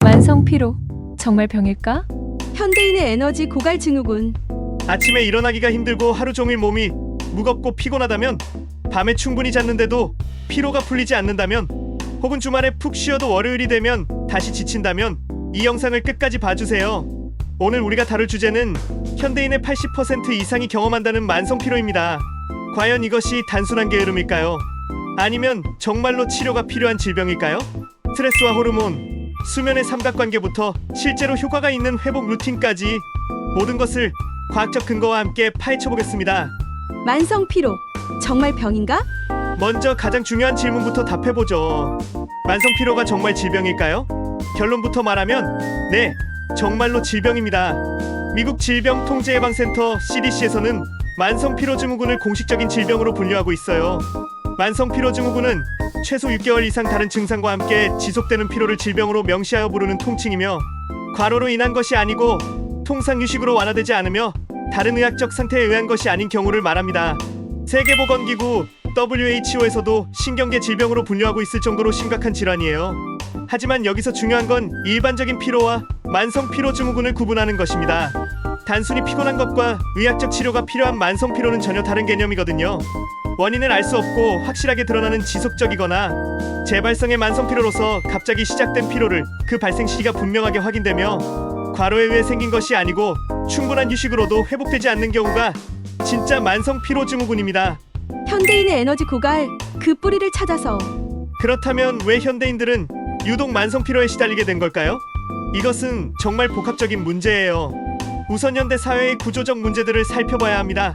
만성 피로, 정말 병일까? 현대인의 에너지 고갈 증후군. 아침에 일어나기가 힘들고 하루 종일 몸이 무겁고 피곤하다면, 밤에 충분히 잤는데도 피로가 풀리지 않는다면, 혹은 주말에 푹 쉬어도 월요일이 되면 다시 지친다면 이 영상을 끝까지 봐주세요. 오늘 우리가 다룰 주제는 현대인의 80% 이상이 경험한다는 만성 피로입니다. 과연 이것이 단순한 게으름일까요? 아니면 정말로 치료가 필요한 질병일까요? 스트레스와 호르몬, 수면의 삼각관계부터 실제로 효과가 있는 회복 루틴까지 모든 것을 과학적 근거와 함께 파헤쳐보겠습니다. 만성 피로, 정말 병인가? 먼저 가장 중요한 질문부터 답해보죠. 만성 피로가 정말 질병일까요? 결론부터 말하면 네, 정말로 질병입니다. 미국 질병통제예방센터 CDC에서는 만성 피로 증후군을 공식적인 질병으로 분류하고 있어요. 만성 피로 증후군은 최소 6개월 이상 다른 증상과 함께 지속되는 피로를 질병으로 명시하여 부르는 통칭이며, 과로로 인한 것이 아니고 통상 휴식으로 완화되지 않으며 다른 의학적 상태에 의한 것이 아닌 경우를 말합니다. 세계보건기구 WHO에서도 신경계 질병으로 분류하고 있을 정도로 심각한 질환이에요. 하지만 여기서 중요한 건 일반적인 피로와 만성 피로 증후군을 구분하는 것입니다. 단순히 피곤한 것과 의학적 치료가 필요한 만성 피로는 전혀 다른 개념이거든요. 원인은 알 수 없고 확실하게 드러나는 지속적이거나 재발성의 만성 피로로서 갑자기 시작된 피로를 그 발생 시기가 분명하게 확인되며 과로에 의해 생긴 것이 아니고 충분한 휴식으로도 회복되지 않는 경우가 진짜 만성 피로 증후군입니다. 현대인의 에너지 고갈, 그 뿌리를 찾아서. 그렇다면 왜 현대인들은 유독 만성 피로에 시달리게 된 걸까요? 이것은 정말 복합적인 문제예요. 우선 현대 사회의 구조적 문제들을 살펴봐야 합니다.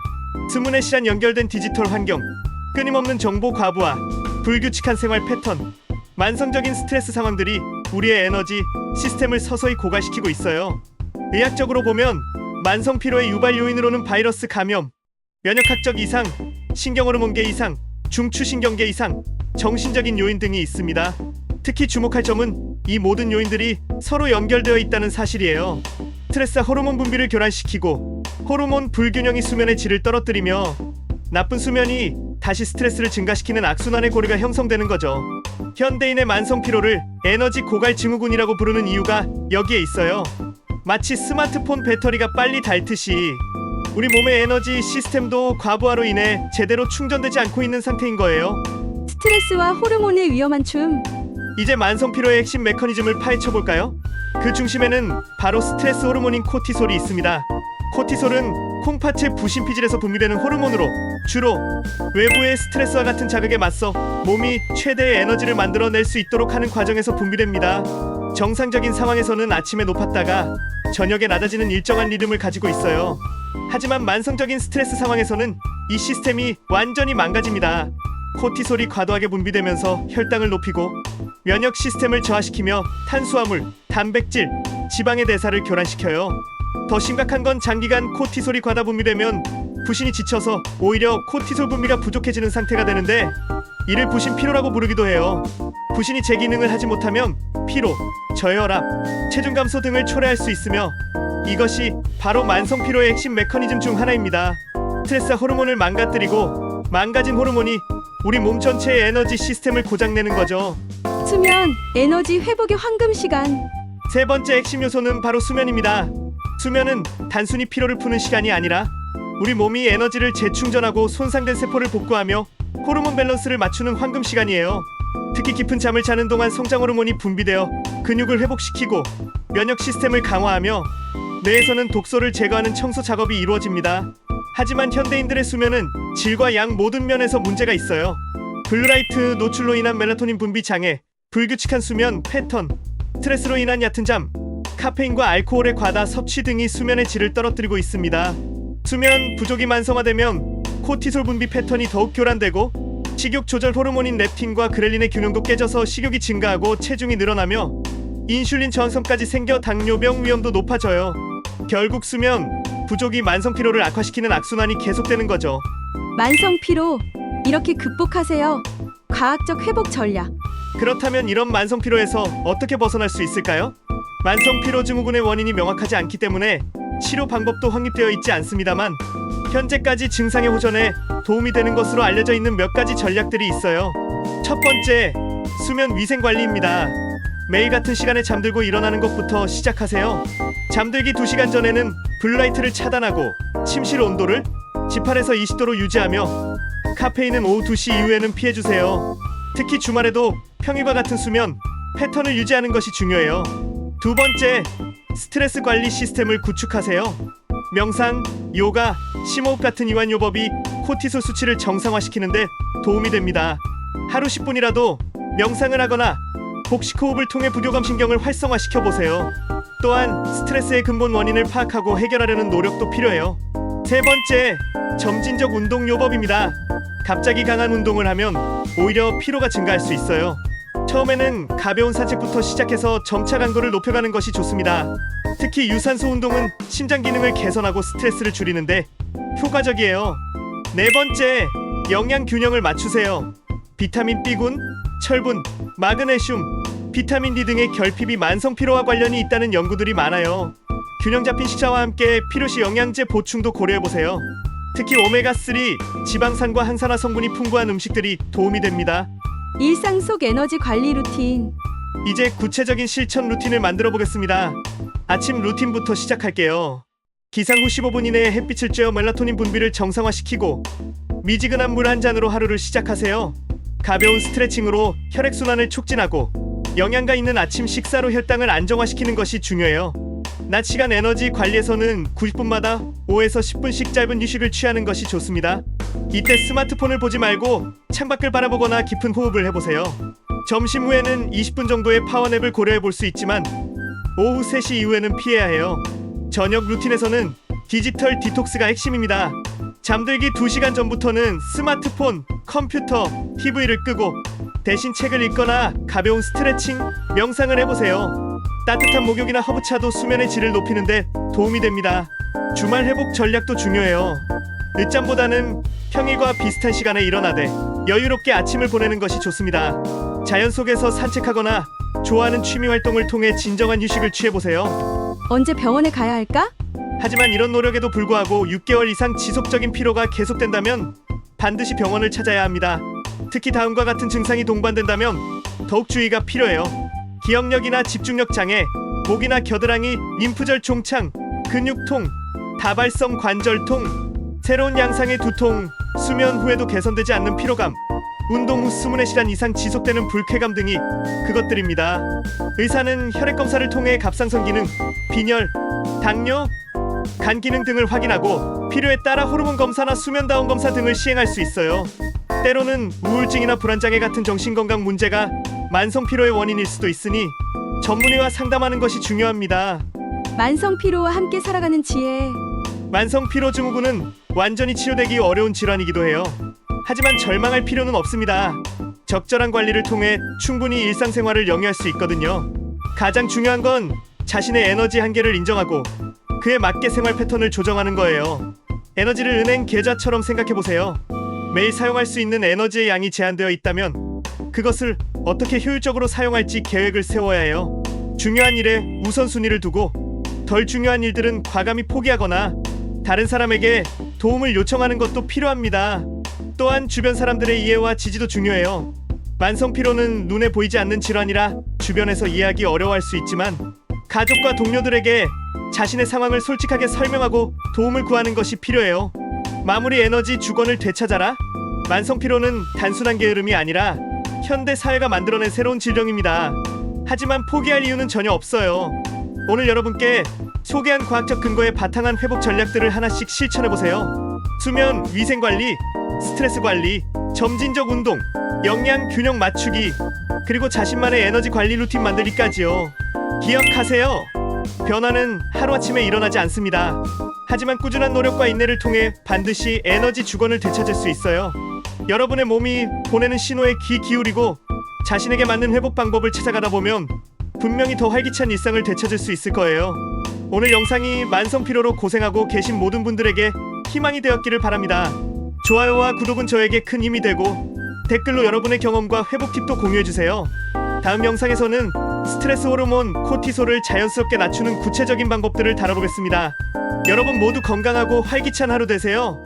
스문의 시간 연결된 디지털 환경, 끊임없는 정보 과부하, 불규칙한 생활 패턴, 만성적인 스트레스 상황들이 우리의 에너지 시스템을 서서히 고갈시키고 있어요. 의학적으로 보면 만성 피로의 유발 요인으로는 바이러스 감염, 면역학적 이상, 신경호르몬계 이상, 중추신경계 이상, 정신적인 요인 등이 있습니다. 특히 주목할 점은 이 모든 요인들이 서로 연결되어 있다는 사실이에요. 스트레스와 호르몬 분비를 교란시키고 호르몬 불균형이 수면의 질을 떨어뜨리며 나쁜 수면이 다시 스트레스를 증가시키는 악순환의 고리가 형성되는 거죠. 현대인의 만성 피로를 에너지 고갈 증후군이라고 부르는 이유가 여기에 있어요. 마치 스마트폰 배터리가 빨리 닳듯이 우리 몸의 에너지 시스템도 과부하로 인해 제대로 충전되지 않고 있는 상태인 거예요. 스트레스와 호르몬의 위험한 춤. 이제 만성 피로의 핵심 메커니즘을 파헤쳐볼까요? 그 중심에는 바로 스트레스 호르몬인 코티솔이 있습니다. 코티솔은 콩팥의 부신피질에서 분비되는 호르몬으로 주로 외부의 스트레스와 같은 자극에 맞서 몸이 최대의 에너지를 만들어낼 수 있도록 하는 과정에서 분비됩니다. 정상적인 상황에서는 아침에 높았다가 저녁에 낮아지는 일정한 리듬을 가지고 있어요. 하지만 만성적인 스트레스 상황에서는 이 시스템이 완전히 망가집니다. 코티솔이 과도하게 분비되면서 혈당을 높이고 면역 시스템을 저하시키며 탄수화물, 단백질, 지방의 대사를 교란시켜요. 더 심각한 건 장기간 코티솔이 과다 분비되면 부신이 지쳐서 오히려 코티솔 분비가 부족해지는 상태가 되는데, 이를 부신 피로라고 부르기도 해요. 부신이 제 기능을 하지 못하면 피로, 저혈압, 체중 감소 등을 초래할 수 있으며, 이것이 바로 만성 피로의 핵심 메커니즘 중 하나입니다. 스트레스와 호르몬을 망가뜨리고 망가진 호르몬이 우리 몸 전체의 에너지 시스템을 고장내는 거죠. 수면, 에너지 회복의 황금 시간. 세 번째 핵심 요소는 바로 수면입니다. 수면은 단순히 피로를 푸는 시간이 아니라 우리 몸이 에너지를 재충전하고 손상된 세포를 복구하며 호르몬 밸런스를 맞추는 황금 시간이에요. 특히 깊은 잠을 자는 동안 성장 호르몬이 분비되어 근육을 회복시키고 면역 시스템을 강화하며 뇌에서는 독소를 제거하는 청소 작업이 이루어집니다. 하지만 현대인들의 수면은 질과 양 모든 면에서 문제가 있어요. 블루라이트 노출로 인한 멜라토닌 분비 장애, 불규칙한 수면 패턴, 스트레스로 인한 얕은 잠, 카페인과 알코올의 과다 섭취 등이 수면의 질을 떨어뜨리고 있습니다. 수면 부족이 만성화되면 코티솔 분비 패턴이 더욱 교란되고 식욕 조절 호르몬인 렙틴과 그렐린의 균형도 깨져서 식욕이 증가하고 체중이 늘어나며 인슐린 저항성까지 생겨 당뇨병 위험도 높아져요. 결국 수면 부족이 만성 피로를 악화시키는 악순환이 계속되는 거죠. 만성 피로, 이렇게 극복하세요. 과학적 회복 전략. 그렇다면 이런 만성 피로에서 어떻게 벗어날 수 있을까요? 만성 피로 증후군의 원인이 명확하지 않기 때문에 치료 방법도 확립되어 있지 않습니다만, 현재까지 증상의 호전에 도움이 되는 것으로 알려져 있는 몇 가지 전략들이 있어요. 첫 번째, 수면 위생 관리입니다. 매일 같은 시간에 잠들고 일어나는 것부터 시작하세요. 잠들기 2시간 전에는 블루라이트를 차단하고 침실 온도를 18에서 20도로 유지하며 카페인은 오후 2시 이후에는 피해주세요. 특히 주말에도 평일과 같은 수면 패턴을 유지하는 것이 중요해요. 두 번째, 스트레스 관리 시스템을 구축하세요. 명상, 요가, 심호흡 같은 이완요법이 코티솔 수치를 정상화시키는데 도움이 됩니다. 하루 10분이라도 명상을 하거나 복식호흡을 통해 부교감신경을 활성화시켜보세요. 또한 스트레스의 근본 원인을 파악하고 해결하려는 노력도 필요해요. 세 번째, 점진적 운동요법입니다. 갑자기 강한 운동을 하면 오히려 피로가 증가할 수 있어요. 처음에는 가벼운 산책부터 시작해서 점차 강도를 높여가는 것이 좋습니다. 특히 유산소 운동은 심장 기능을 개선하고 스트레스를 줄이는데 효과적이에요. 네 번째, 영양 균형을 맞추세요. 비타민 B군, 철분, 마그네슘, 비타민 D 등의 결핍이 만성 피로와 관련이 있다는 연구들이 많아요. 균형 잡힌 식사와 함께 필요시 영양제 보충도 고려해보세요. 특히 오메가3, 지방산과 항산화 성분이 풍부한 음식들이 도움이 됩니다. 일상 속 에너지 관리 루틴. 이제 구체적인 실천 루틴을 만들어 보겠습니다. 아침 루틴부터 시작할게요. 기상 후 15분 이내에 햇빛을 쬐어 멜라토닌 분비를 정상화시키고 미지근한 물 한 잔으로 하루를 시작하세요. 가벼운 스트레칭으로 혈액순환을 촉진하고 영양가 있는 아침 식사로 혈당을 안정화시키는 것이 중요해요. 낮 시간 에너지 관리에서는 90분마다 5에서 10분씩 짧은 휴식을 취하는 것이 좋습니다. 이때 스마트폰을 보지 말고 창밖을 바라보거나 깊은 호흡을 해보세요. 점심 후에는 20분 정도의 파워냅을 고려해 볼 수 있지만 오후 3시 이후에는 피해야 해요. 저녁 루틴에서는 디지털 디톡스가 핵심입니다. 잠들기 2시간 전부터는 스마트폰, 컴퓨터, TV를 끄고 대신 책을 읽거나 가벼운 스트레칭, 명상을 해보세요. 따뜻한 목욕이나 허브차도 수면의 질을 높이는데 도움이 됩니다. 주말 회복 전략도 중요해요. 늦잠보다는 평일과 비슷한 시간에 일어나되 여유롭게 아침을 보내는 것이 좋습니다. 자연 속에서 산책하거나 좋아하는 취미 활동을 통해 진정한 휴식을 취해보세요. 언제 병원에 가야 할까? 하지만 이런 노력에도 불구하고 6개월 이상 지속적인 피로가 계속된다면 반드시 병원을 찾아야 합니다. 특히 다음과 같은 증상이 동반된다면 더욱 주의가 필요해요. 기억력이나 집중력 장애, 목이나 겨드랑이, 림프절 종창, 근육통, 다발성 관절통, 새로운 양상의 두통, 수면 후에도 개선되지 않는 피로감, 운동 후 24시간 이상 지속되는 불쾌감 등이 그것들입니다. 의사는 혈액 검사를 통해 갑상선 기능, 빈혈, 당뇨, 간 기능 등을 확인하고 필요에 따라 호르몬 검사나 수면다운 검사 등을 시행할 수 있어요. 때로는 우울증이나 불안장애 같은 정신건강 문제가 만성 피로의 원인일 수도 있으니 전문의와 상담하는 것이 중요합니다. 만성 피로와 함께 살아가는 지혜. 만성 피로 증후군은 완전히 치료되기 어려운 질환이기도 해요. 하지만 절망할 필요는 없습니다. 적절한 관리를 통해 충분히 일상생활을 영위할 수 있거든요. 가장 중요한 건 자신의 에너지 한계를 인정하고 그에 맞게 생활 패턴을 조정하는 거예요. 에너지를 은행 계좌처럼 생각해보세요. 매일 사용할 수 있는 에너지의 양이 제한되어 있다면 그것을 어떻게 효율적으로 사용할지 계획을 세워야 해요. 중요한 일에 우선순위를 두고 덜 중요한 일들은 과감히 포기하거나 다른 사람에게 도움을 요청하는 것도 필요합니다. 또한 주변 사람들의 이해와 지지도 중요해요. 만성 피로는 눈에 보이지 않는 질환이라 주변에서 이해하기 어려워할 수 있지만 가족과 동료들에게 자신의 상황을 솔직하게 설명하고 도움을 구하는 것이 필요해요. 마무리 에너지 주권을 되찾아라. 만성 피로는 단순한 게으름이 아니라 현대 사회가 만들어낸 새로운 질병입니다. 하지만 포기할 이유는 전혀 없어요. 오늘 여러분께 소개한 과학적 근거에 바탕한 회복 전략들을 하나씩 실천해보세요. 수면, 위생관리, 스트레스 관리, 점진적 운동, 영양 균형 맞추기, 그리고 자신만의 에너지 관리 루틴 만들기까지요. 기억하세요. 변화는 하루아침에 일어나지 않습니다. 하지만 꾸준한 노력과 인내를 통해 반드시 에너지 주권을 되찾을 수 있어요. 여러분의 몸이 보내는 신호에 귀 기울이고 자신에게 맞는 회복 방법을 찾아가다 보면 분명히 더 활기찬 일상을 되찾을 수 있을 거예요. 오늘 영상이 만성 피로로 고생하고 계신 모든 분들에게 희망이 되었기를 바랍니다. 좋아요와 구독은 저에게 큰 힘이 되고 댓글로 여러분의 경험과 회복 팁도 공유해주세요. 다음 영상에서는 스트레스 호르몬 코티솔을 자연스럽게 낮추는 구체적인 방법들을 다뤄보겠습니다. 여러분 모두 건강하고 활기찬 하루 되세요.